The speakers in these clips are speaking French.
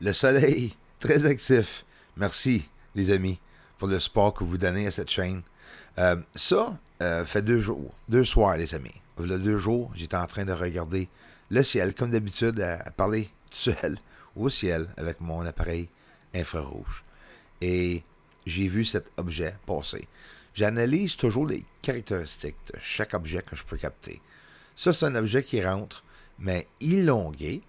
Le soleil, très actif. Merci, les amis, pour le support que vous donnez à cette chaîne. Ça fait 2 jours, 2 soirs, les amis. Il y a 2 jours, j'étais en train de regarder le ciel, comme d'habitude, à parler tout seul au ciel avec mon appareil infrarouge. Et j'ai vu cet objet passer. J'analyse toujours les caractéristiques de chaque objet que je peux capter. Ça, c'est un objet qui rentre, mais élongué.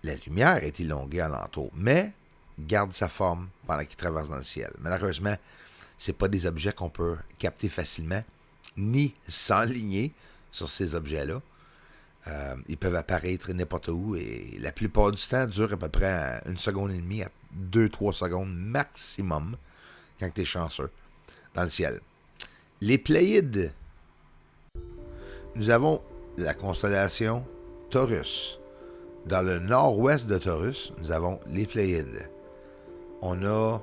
La lumière est élonguée alentour, mais garde sa forme pendant qu'il traverse dans le ciel. Malheureusement, ce pas des objets qu'on peut capter facilement, ni s'enligner sur ces objets-là. Ils peuvent apparaître n'importe où et la plupart du temps durent à peu près 1 seconde et demie à 2-3 secondes maximum quand tu es chanceux dans le ciel. Les Pléiades. Nous avons la constellation Taurus. Dans le nord-ouest de Taurus, nous avons les Pléiades. On a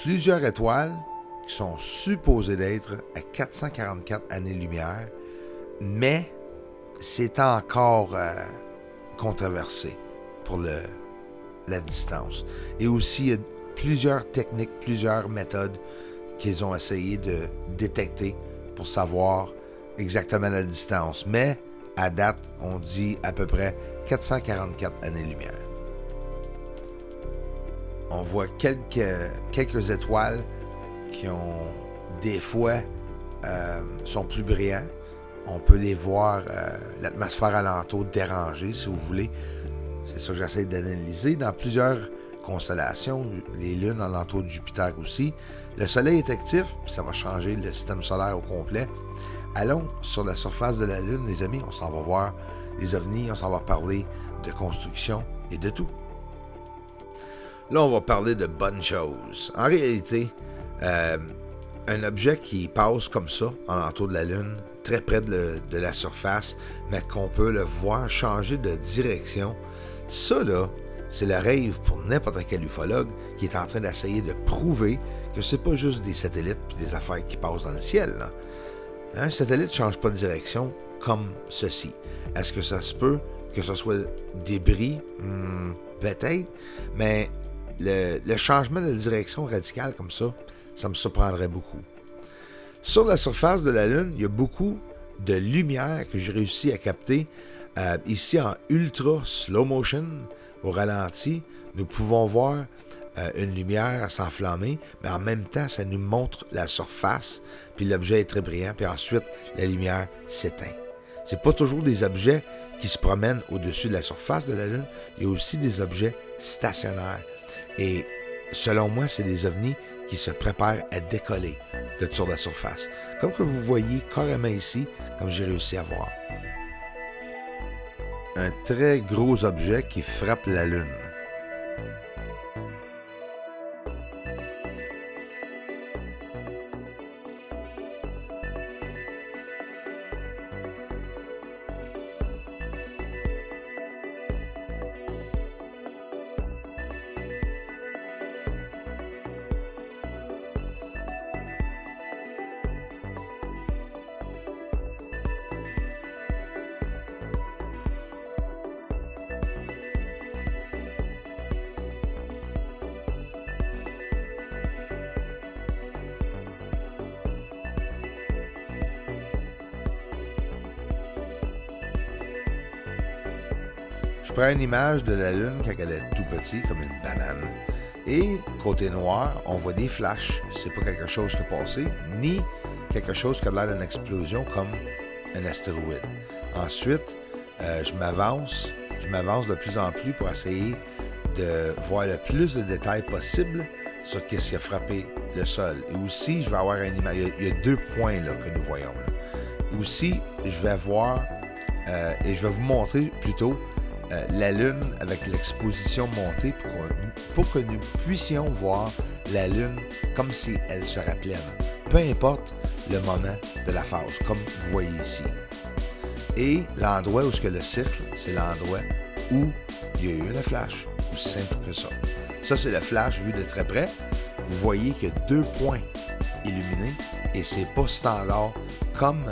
plusieurs étoiles qui sont supposées d'être à 444 années-lumière, mais c'est encore controversé pour la distance. Et aussi, il y a plusieurs techniques, plusieurs méthodes qu'ils ont essayé de détecter pour savoir exactement la distance. Mais, à date, on dit à peu près 444 années-lumière. On voit quelques étoiles qui ont des fois sont plus brillants. On peut les voir, l'atmosphère alentour dérangée, si vous voulez. C'est ça que j'essaie d'analyser. Dans plusieurs constellations, les lunes alentour de Jupiter aussi. Le Soleil est actif, puis ça va changer le système solaire au complet. Allons sur la surface de la Lune, les amis. On s'en va voir les ovnis, on s'en va parler de construction et de tout. Là, on va parler de bonnes choses. En réalité, un objet qui passe comme ça, alentour de la Lune, très près de la surface, mais qu'on peut le voir changer de direction, ça, là, c'est le rêve pour n'importe quel ufologue qui est en train d'essayer de prouver que c'est pas juste des satellites puis des affaires qui passent dans le ciel, là. Un satellite ne change pas de direction comme ceci. Est-ce que ça se peut que ce soit débris? Peut-être, mais le changement de direction radical comme ça me surprendrait beaucoup. Sur la surface de la Lune, il y a beaucoup de lumière que j'ai réussi à capter. Ici, en ultra slow motion, au ralenti, nous pouvons voir une lumière s'enflammer, mais en même temps, ça nous montre la surface, puis l'objet est très brillant, puis ensuite, la lumière s'éteint. C'est pas toujours des objets qui se promènent au-dessus de la surface de la Lune, il y a aussi des objets stationnaires. Et selon moi, c'est des ovnis qui se préparent à décoller de sur la surface. Comme que vous voyez carrément ici, comme j'ai réussi à voir. Un très gros objet qui frappe la Lune. Je prends une image de la Lune quand elle est tout petite, comme une banane. Et côté noir, on voit des flashs. C'est pas quelque chose qui est passé, ni quelque chose qui a l'air d'une explosion comme un astéroïde. Ensuite, je m'avance de plus en plus pour essayer de voir le plus de détails possible sur ce qui a frappé le sol. Et aussi, je vais avoir une image. Il y a 2 points là, que nous voyons. Là. Et aussi, je vais voir et je vais vous montrer plutôt la Lune avec l'exposition montée pour que nous puissions voir la Lune comme si elle serait pleine. Peu importe le moment de la phase, comme vous voyez ici. Et l'endroit où le cercle, c'est l'endroit où il y a eu le flash. Aussi simple que ça. Ça, c'est le flash vu de très près. Vous voyez qu'il y a 2 points illuminés et c'est pas standard comme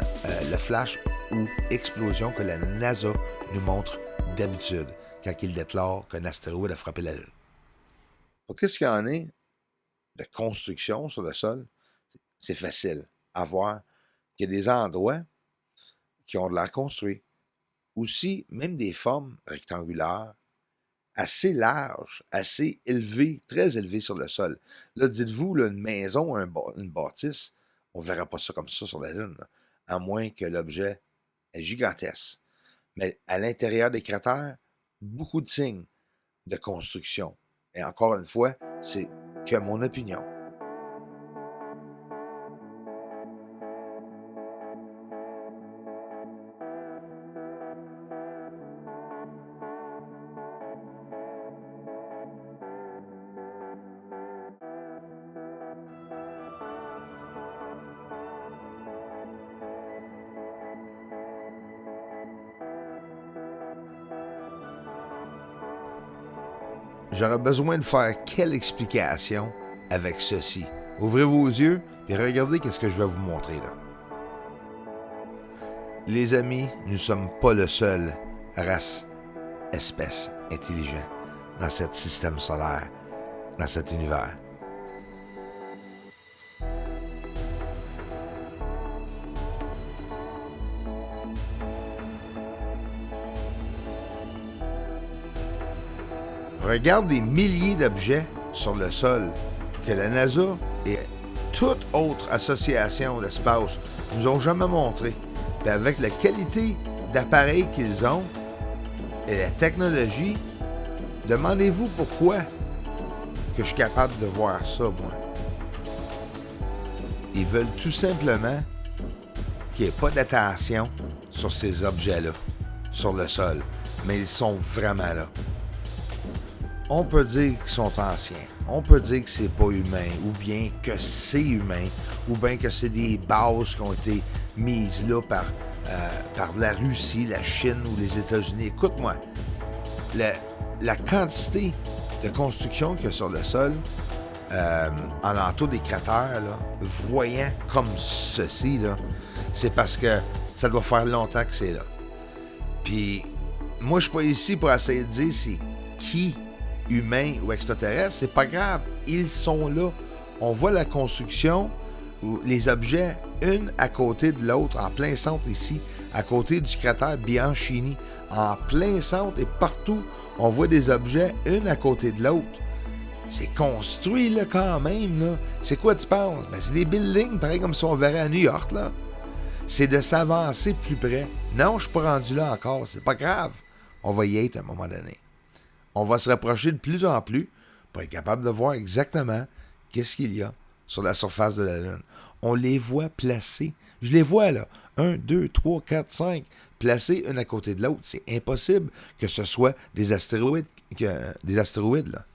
le flash ou explosion que la NASA nous montre d'habitude. quand il déclare qu'un astéroïde a frappé la Lune. Pour qu'est-ce qu'il y en est de construction sur le sol, c'est facile à voir qu'il y a des endroits qui ont de l'air construits. Aussi, même des formes rectangulaires, assez larges, assez élevées, très élevées sur le sol. Là, dites-vous, là, une maison, une bâtisse, on ne verra pas ça comme ça sur la Lune, là, à moins que l'objet est gigantesque. Mais à l'intérieur des cratères, beaucoup de signes de construction. Et encore une fois, c'est que mon opinion. J'aurais besoin de faire quelle explication avec ceci? Ouvrez vos yeux et regardez ce que je vais vous montrer là. Les amis, nous ne sommes pas le seul race, espèce intelligente dans ce système solaire, dans cet univers. Regarde les milliers d'objets sur le sol que la NASA et toute autre association d'espace nous ont jamais montré. Puis avec la qualité d'appareils qu'ils ont et la technologie, demandez-vous pourquoi que je suis capable de voir ça, moi. Ils veulent tout simplement qu'il n'y ait pas d'attention sur ces objets-là, sur le sol. Mais ils sont vraiment là. On peut dire qu'ils sont anciens, on peut dire que c'est pas humain, ou bien que c'est humain, ou bien que c'est des bases qui ont été mises là par la Russie, la Chine ou les États-Unis. Écoute-moi, la quantité de construction qu'il y a sur le sol, en l'entour des cratères, là, voyant comme ceci, là, c'est parce que ça doit faire longtemps que c'est là. Puis, moi, je suis pas ici pour essayer de dire c'est qui, humain ou extraterrestre, c'est pas grave. Ils sont là. On voit la construction, les objets, une à côté de l'autre, en plein centre ici, à côté du cratère Bianchini, en plein centre et partout, on voit des objets, une à côté de l'autre. C'est construit, là, quand même, là. C'est quoi, tu penses? Ben, c'est des buildings, pareil comme si on verrait à New York, là. C'est de s'avancer plus près. Non, je suis pas rendu là encore. C'est pas grave. On va y être à un moment donné. On va se rapprocher de plus en plus pour être capable de voir exactement qu'est-ce qu'il y a sur la surface de la Lune. On les voit placés. Je les vois, là. 1, 2, 3, 4, 5. Placés une à côté de l'autre. C'est impossible que ce soit des astéroïdes, là.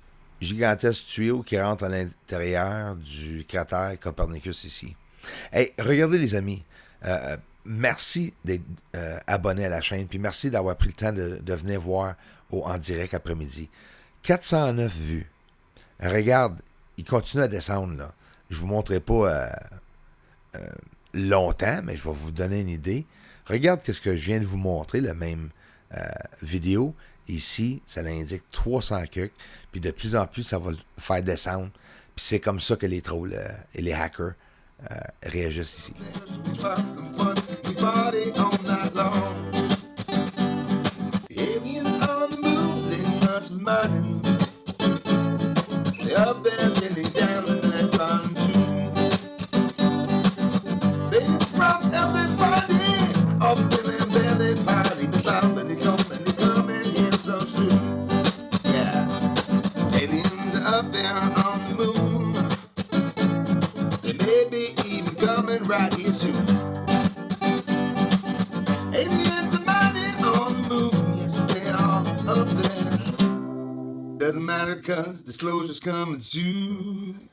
Gigantesques tuyaux qui rentrent à l'intérieur du cratère Copernicus ici. Hey, regardez les amis. Merci d'être abonné à la chaîne, puis merci d'avoir pris le temps de venir voir en direct après-midi. 409 vues. Regarde, il continue à descendre, là. Je ne vous montrerai pas longtemps, mais je vais vous donner une idée. Regarde ce que je viens de vous montrer, la même vidéo. Ici, ça l'indique 300 cucs, puis de plus en plus, ça va le faire descendre. Puis c'est comme ça que les trolls et les hackers réagissent ici. Right here soon. Aliens are mining on the moon. Yes, they are up there. Doesn't matter 'cause disclosure's coming soon.